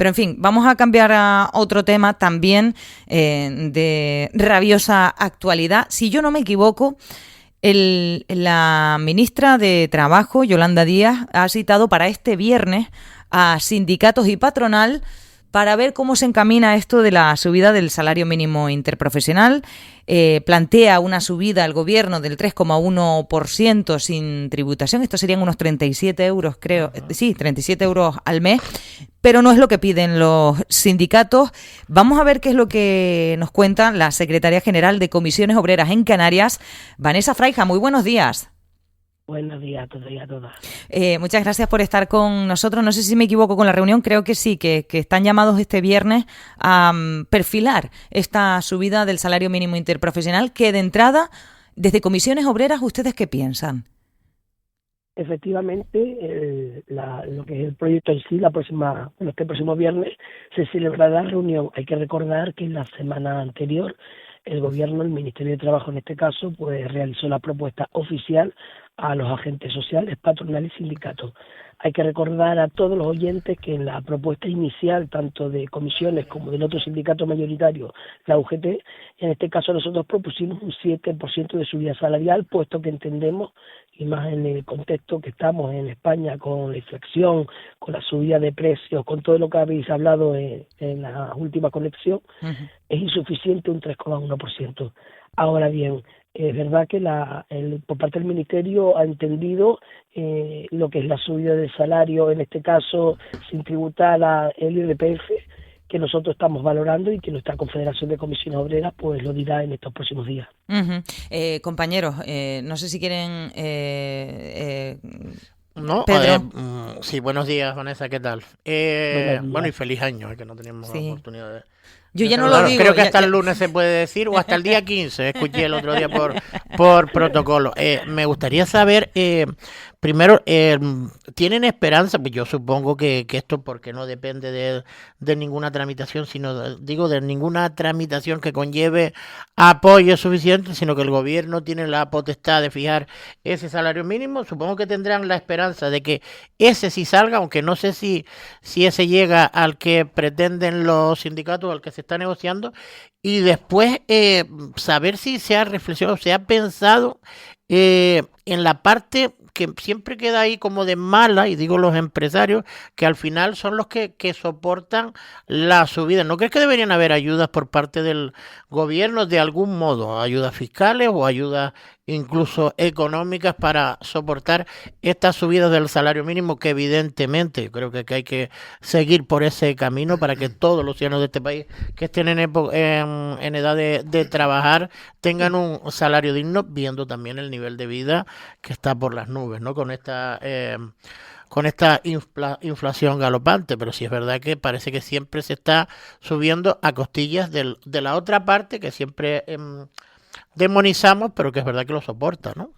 Pero en fin, vamos a cambiar a otro tema también de rabiosa actualidad. Si yo no me equivoco, la ministra de Trabajo, Yolanda Díaz, ha citado para este viernes a sindicatos y patronal para ver cómo se encamina esto de la subida del salario mínimo interprofesional. Plantea una subida al gobierno del 3,1% sin tributación. Esto serían unos 37 euros, creo. Sí, 37 euros al mes. Pero no es lo que piden los sindicatos. Vamos a ver qué es lo que nos cuenta la secretaria general de Comisiones Obreras en Canarias, Vanessa Fraija. Muy buenos días. Buenos días a todos y a todas. Muchas gracias por estar con nosotros. No sé si me equivoco con la reunión, creo que sí, que están llamados este viernes a perfilar esta subida del salario mínimo interprofesional, que de entrada, desde Comisiones Obreras, ¿ustedes qué piensan? Efectivamente, lo que es el proyecto en sí, este próximo viernes se celebrará la reunión. Hay que recordar que en la semana anterior el Gobierno, el Ministerio de Trabajo en este caso, pues realizó la propuesta oficial a los agentes sociales, patronales y sindicatos. Hay que recordar a todos los oyentes que en la propuesta inicial, tanto de comisiones como del otro sindicato mayoritario, la UGT, en este caso nosotros propusimos un 7% de subida salarial, puesto que entendemos, y más en el contexto que estamos en España, con la inflación, con la subida de precios, con todo lo que habéis hablado en la última conexión, es insuficiente un 3,1%. Ahora bien, es verdad que por parte del Ministerio ha entendido lo que es la subida del salario, en este caso sin tributar el IRPF, que nosotros estamos valorando y que nuestra Confederación de Comisiones Obreras pues lo dirá en estos próximos días. Compañeros, no sé si quieren... No, Pedro. Sí, buenos días, Vanessa, ¿qué tal? Bueno, y feliz año, que no teníamos la oportunidad de... Yo ya no lo digo. Creo que hasta el lunes se puede decir, o hasta el día 15, escuché el otro día por protocolo. Me gustaría saber, primero, ¿tienen esperanza? Pues yo supongo que esto, porque no depende de ninguna tramitación, sino, digo, de ninguna tramitación que conlleve apoyo suficiente, sino que el gobierno tiene la potestad de fijar ese salario mínimo. Supongo que tendrán la esperanza de que ese sí salga, aunque no sé si ese llega al que pretenden los sindicatos, al que se está negociando, y después saber si se ha reflexionado, se ha pensado en la parte que siempre queda ahí como de mala, y digo los empresarios, que al final son los que soportan la subida. ¿No crees que deberían haber ayudas por parte del gobierno de algún modo? Ayudas fiscales o ayudas incluso económicas para soportar estas subidas del salario mínimo, que evidentemente yo creo que hay que seguir por ese camino para que todos los ciudadanos de este país que estén en edad de trabajar tengan un salario digno, viendo también el nivel de vida que está por las nubes, ¿no? Con esta inflación galopante, pero sí es verdad que parece que siempre se está subiendo a costillas de la otra parte que siempre demonizamos, pero que es verdad que lo soporta, ¿no?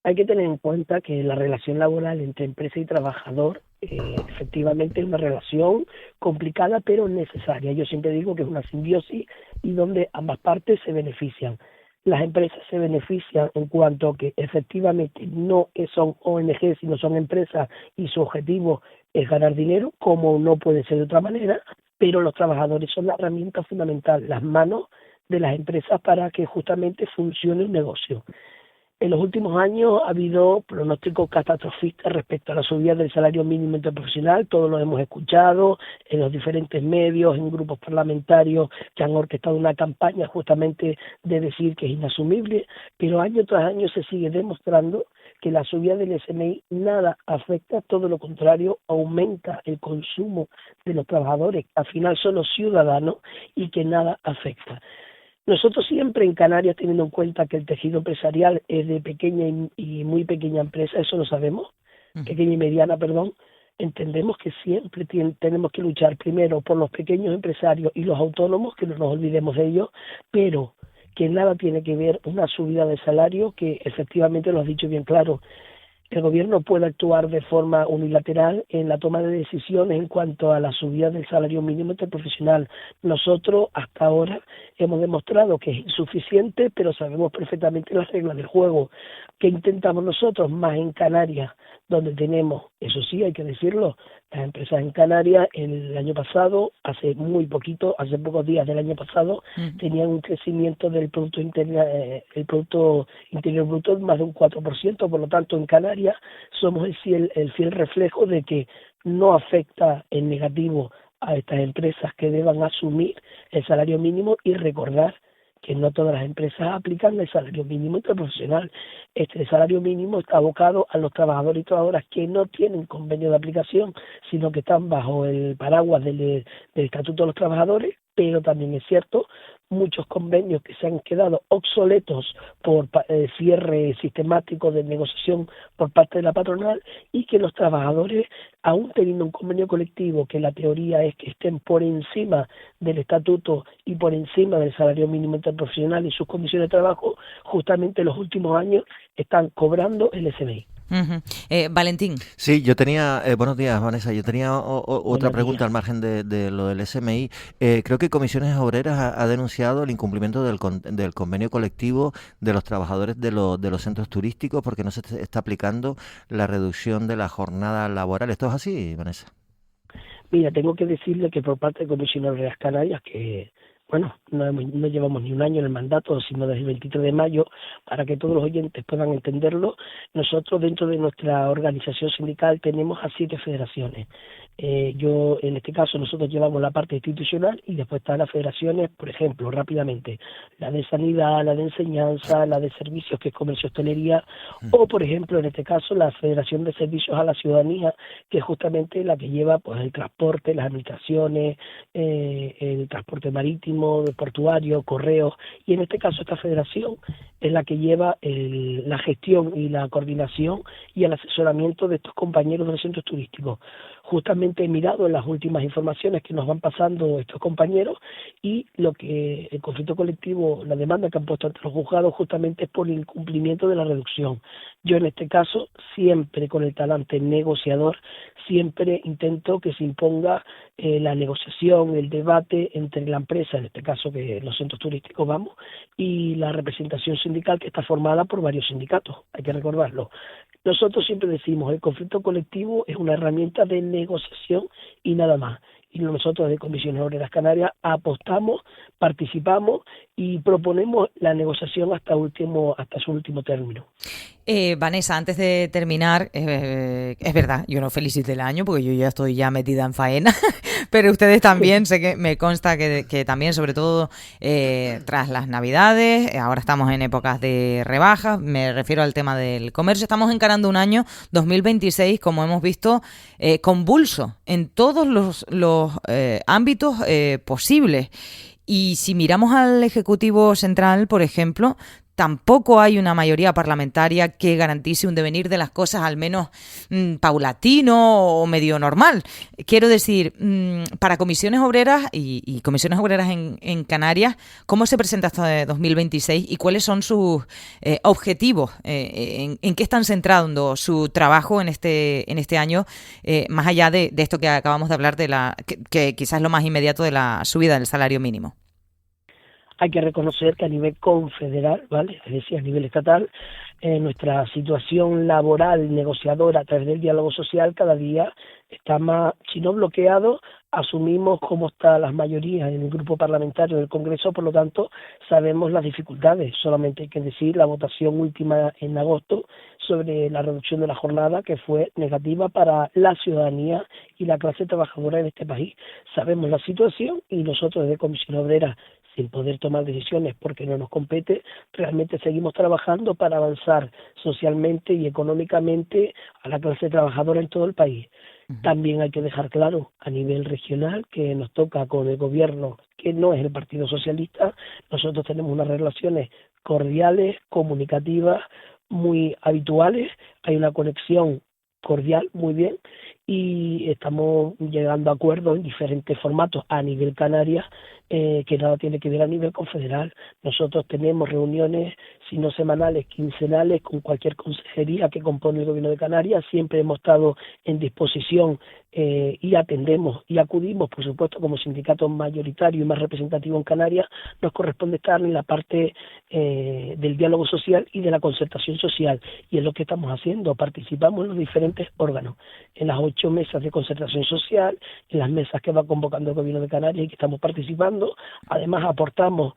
Hay que tener en cuenta que la relación laboral entre empresa y trabajador efectivamente es una relación complicada pero necesaria. Yo siempre digo que es una simbiosis y donde ambas partes se benefician. Las empresas se benefician en cuanto a que efectivamente no son ONG, sino son empresas y su objetivo es ganar dinero, como no puede ser de otra manera, pero los trabajadores son la herramienta fundamental, las manos de las empresas para que justamente funcione un negocio. En los últimos años ha habido pronósticos catastrofistas respecto a la subida del salario mínimo interprofesional, todos lo hemos escuchado en los diferentes medios, en grupos parlamentarios que han orquestado una campaña justamente de decir que es inasumible, pero año tras año se sigue demostrando que la subida del SMI nada afecta, todo lo contrario, aumenta el consumo de los trabajadores, que al final son los ciudadanos, y que nada afecta. Nosotros siempre en Canarias, teniendo en cuenta que el tejido empresarial es de pequeña y muy pequeña empresa, eso lo sabemos, pequeña y mediana, perdón, entendemos que siempre tenemos que luchar primero por los pequeños empresarios y los autónomos, que no nos olvidemos de ellos, pero que nada tiene que ver una subida de salario, que efectivamente lo has dicho bien claro. El gobierno puede actuar de forma unilateral en la toma de decisiones en cuanto a la subida del salario mínimo interprofesional. Nosotros hasta ahora hemos demostrado que es insuficiente, pero sabemos perfectamente las reglas del juego. ¿Qué intentamos nosotros? Más en Canarias, donde tenemos, eso sí, hay que decirlo, Las empresas en Canarias el año pasado, hace pocos días del año pasado, tenían un crecimiento del Producto Interior Bruto de más de un 4%, por lo tanto en Canarias somos el fiel reflejo de que no afecta en negativo a estas empresas que deban asumir el salario mínimo, y recordar que no todas las empresas aplican el salario mínimo interprofesional. Este salario mínimo está abocado a los trabajadores y trabajadoras que no tienen convenio de aplicación, sino que están bajo el paraguas del Estatuto de los Trabajadores, pero también es cierto muchos convenios que se han quedado obsoletos por cierre sistemático de negociación por parte de la patronal, y que los trabajadores, aún teniendo un convenio colectivo que la teoría es que estén por encima del estatuto y por encima del salario mínimo interprofesional y sus condiciones de trabajo, justamente en los últimos años están cobrando el SMI. Valentín. Sí, yo tenía, buenos días, Vanessa, yo tenía otra pregunta días. al margen de lo del SMI. Creo que Comisiones Obreras ha denunciado el incumplimiento del convenio colectivo de los trabajadores de los centros turísticos, porque no se está aplicando la reducción de la jornada laboral. ¿Esto es así, Vanessa? Mira, tengo que decirle que por parte de Comisiones Obreras Canarias, que no llevamos ni un año en el mandato, sino desde el 23 de mayo, para que todos los oyentes puedan entenderlo, nosotros dentro de nuestra organización sindical tenemos a 7 federaciones. En este caso, nosotros llevamos la parte institucional, y después están las federaciones, por ejemplo, rápidamente, la de sanidad, la de enseñanza, la de servicios, que es comercio y hostelería, o por ejemplo, en este caso, la Federación de Servicios a la Ciudadanía, que es justamente la que lleva pues el transporte, las administraciones, el transporte marítimo, portuario, correos, y en este caso esta federación es la que lleva la gestión y la coordinación y el asesoramiento de estos compañeros de los centros turísticos. Justamente he mirado en las últimas informaciones que nos van pasando estos compañeros, y lo que el conflicto colectivo, la demanda que han puesto ante los juzgados, justamente es por el incumplimiento de la reducción. Yo en este caso, siempre con el talante negociador, siempre intento que se imponga la negociación, el debate entre la empresa, en este caso que los centros turísticos vamos, y la representación sindical, que está formada por varios sindicatos, hay que recordarlo. Nosotros siempre decimos, el conflicto colectivo es una herramienta de negociación y nada más. Y nosotros de Comisiones Obreras Canarias apostamos, participamos y proponemos la negociación hasta su último término. Vanessa, antes de terminar, es verdad, yo no felicité el año porque yo ya estoy metida en faena, pero ustedes también, sé que me consta que también, sobre todo tras las Navidades, ahora estamos en épocas de rebajas, me refiero al tema del comercio, estamos encarando un año 2026, como hemos visto, convulso en todos los ámbitos posibles. Y si miramos al Ejecutivo Central, por ejemplo, tampoco hay una mayoría parlamentaria que garantice un devenir de las cosas al menos paulatino o medio normal. Quiero decir, para Comisiones Obreras y Comisiones Obreras en Canarias, ¿cómo se presenta hasta 2026 y cuáles son sus objetivos? ¿En qué están centrando su trabajo en este año, más allá de esto que acabamos de hablar, que quizás es lo más inmediato de la subida del salario mínimo? Hay que reconocer que a nivel confederal, ¿vale?, es decir, a nivel estatal, nuestra situación laboral negociadora a través del diálogo social cada día está más, si no bloqueado, asumimos cómo están las mayorías en el grupo parlamentario del Congreso, por lo tanto sabemos las dificultades. Solamente hay que decir la votación última en agosto sobre la reducción de la jornada, que fue negativa para la ciudadanía y la clase trabajadora en este país. Sabemos la situación, y nosotros desde Comisión Obrera, sin poder tomar decisiones porque no nos compete, realmente seguimos trabajando para avanzar socialmente y económicamente a la clase trabajadora en todo el país. También hay que dejar claro a nivel regional que nos toca con el gobierno, que no es el Partido Socialista. Nosotros tenemos unas relaciones cordiales, comunicativas, muy habituales, hay una conexión cordial, muy bien, y estamos llegando a acuerdos en diferentes formatos a nivel Canarias, que nada tiene que ver a nivel confederal. Nosotros tenemos reuniones sino semanales, quincenales, con cualquier consejería que compone el Gobierno de Canarias. Siempre hemos estado en disposición y atendemos y acudimos, por supuesto, como sindicato mayoritario y más representativo en Canarias, nos corresponde estar en la parte del diálogo social y de la concertación social, y es lo que estamos haciendo. Participamos en los diferentes órganos, en las 8 mesas de concertación social, en las mesas que va convocando el Gobierno de Canarias y que estamos participando. Además aportamos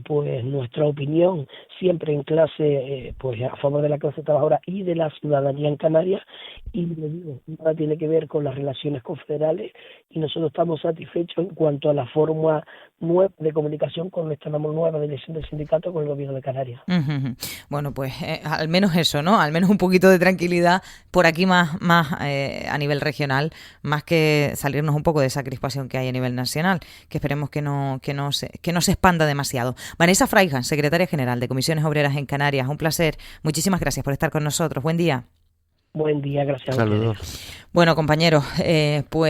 pues nuestra opinión siempre en clase, pues a favor de la clase trabajadora y de la ciudadanía en Canarias, y le digo, nada tiene que ver con las relaciones confederales, y nosotros estamos satisfechos en cuanto a la forma nueva de comunicación con nuestra nueva dirección del sindicato con el Gobierno de Canarias. Bueno, pues al menos eso, ¿no? Al menos un poquito de tranquilidad por aquí más a nivel regional, más que salirnos un poco de esa crispación que hay a nivel nacional, que esperemos que no se expanda demasiado. Vanessa Fraijan, secretaria general de Comisiones Obreras en Canarias, un placer. Muchísimas gracias por estar con nosotros. Buen día. Buen día, gracias a ustedes. Saludos. Bueno, compañeros, pues